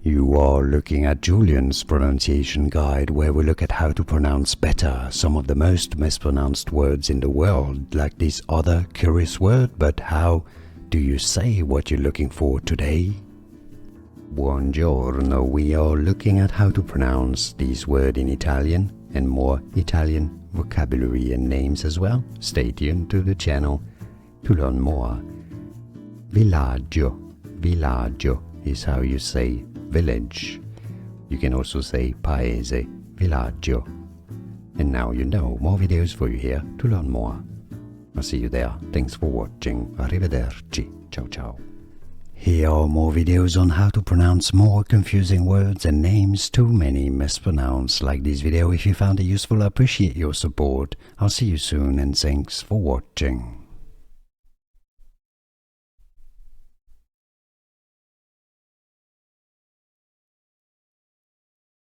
You are looking at Julian's pronunciation guide, where we look at how to pronounce better some of the most mispronounced words in the world, like this other curious word. But how do you say what you're looking for today? Buongiorno, we are looking at how to pronounce this word in Italian and more Italian vocabulary and names as well. Stay tuned to the channel to learn more. Villaggio. Villaggio is how you say village. You can also say paese, villaggio. And now you know, more videos for you here to learn more. I'll see you there. Thanks for watching. Arrivederci. Ciao ciao. Here are more videos on how to pronounce more confusing words and names too many mispronounced. Like this video if you found it useful. I appreciate your support. I'll see you soon and thanks for watching.